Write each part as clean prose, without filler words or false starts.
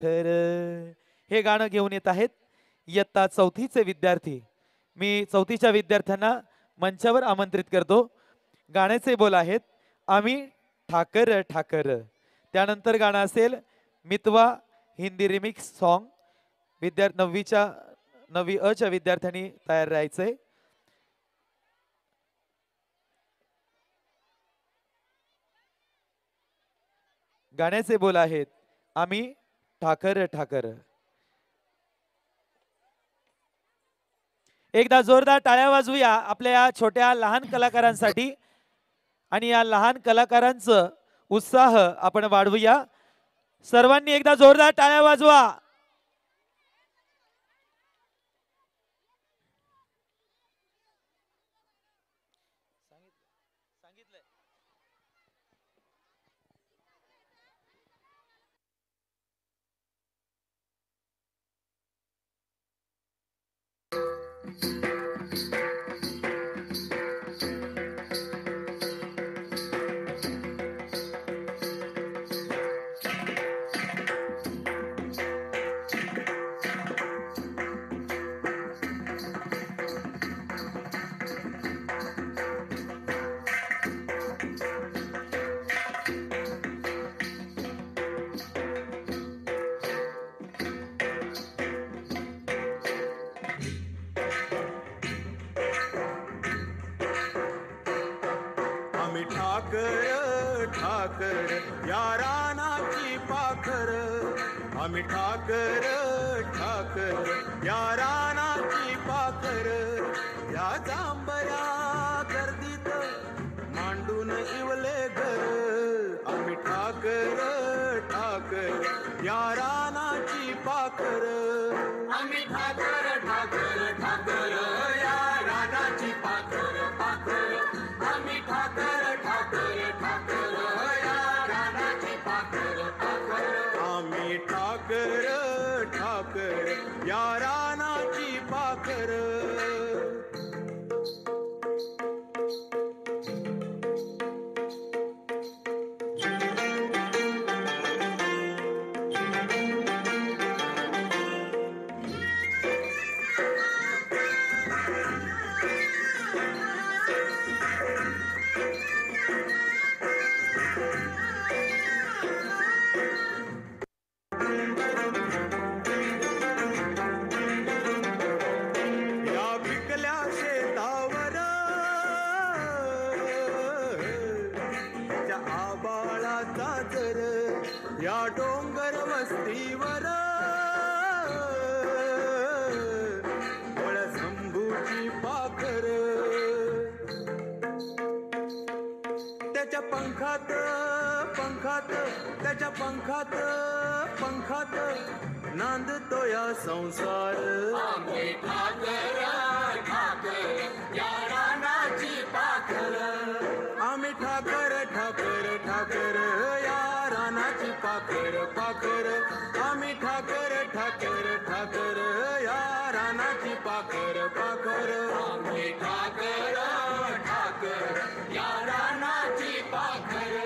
तर हे गाणं घेऊन येत आहेत इयत्ता चौथीचे विद्यार्थी. मी चौथीच्या विद्यार्थ्यांना मंचावर आमंत्रित करतो. गाण्याचे बोल आहेत आम्ही ठाकर ठाकर. त्यानंतर गाणं असेल मितवा हिंदी रिमिक्स सॉन्ग. नववी अ च्या विद्यार्थ्यांनी तयार राहायचंय. गाण्याचे बोल आहेत आम्ही ठाकर ठाकर. एकदा जोरदार टाळ्या वाजवूया आपल्या या छोट्या लहान कलाकारांसाठी आणि या लहान कलाकारांचं उत्साह आपण वाढवूया. सर्वांनी एकदा जोरदार टाळ्या वाजवा. ठाकर ठाकर या रानाची पाखर. आम्ही ठाकर ठाकर या रानाची पाखर. या जांभया गर्दीत मांडून इवले घर. आम्ही ठाकर ठाकर या रानाची पाखर. आम्ही ठाकर ठाकर ठाकर या रानाची पाखर पाखर. आम्ही ठाकर ठाकर ठाकर या रानाची पाखर पाखर. आम्ही ठाकर ठाकर या रानाची पाखर. या डोंगर वस्तीवर वळसंबूची पाखर. त्याच्या पंखात पंखात त्याच्या पंखात पंखात नांदतो या संसार. आम्ही ठाकर ठाकर या रानाची पाखर. आम्ही ठाकर ठाकर ठाकर या रानाची पाखर पाखर. आम्ही ठाकर ठाकर ठाकर या रानाची पाखर पाखर. आम्ही ठाकर ठाकर या रानाची पाखर.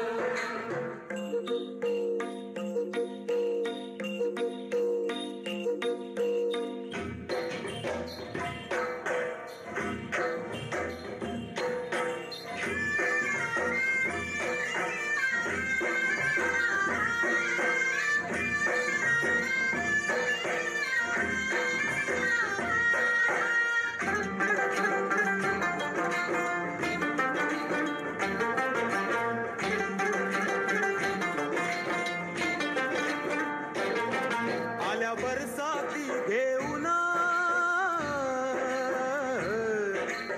बरसाती घेऊन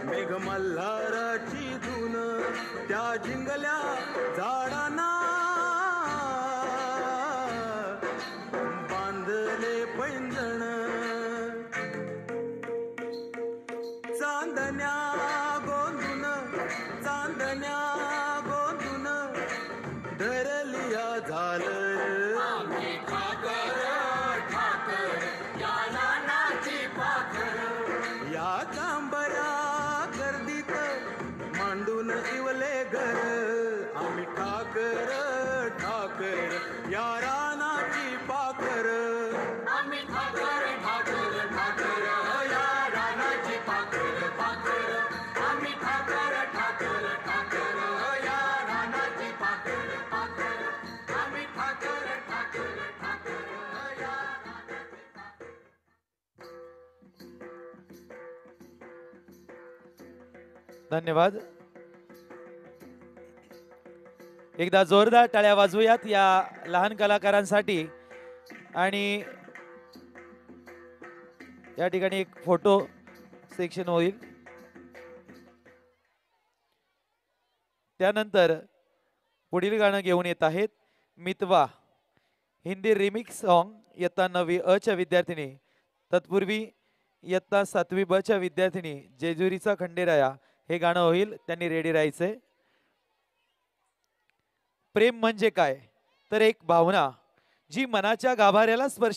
मेघ मल्हाराची धून. त्या जिंगल्या झाडांना बांधले पैंजण. चांदण्या गोंधून चांदण्या गोंधून धरलिया झालं. या जांभया गर्दीत मांडून इवले घर. धन्यवाद. एकदा जोरदार टाळ्या वाजवूयात या लहान कलाकारांसाठी. आणि या ठिकाणी एक फोटो सेक्शन होईल. त्यानंतर पुढील गाणं घेऊन येत आहेत मितवा, हिंदी रिमिक्स सॉन्ग, इयत्ता 9वी अ च्या विद्यार्थिनी. तत्पूर्वी इयत्ता 7वी ब च्या विद्यार्थिनी जेजुरीचा खंडेराया हे गाणं होईल, त्यांनी रेडी राहायचंय. प्रेम म्हणजे काय, तर एक भावना जी मनाच्या गाभाऱ्याला स्पर्श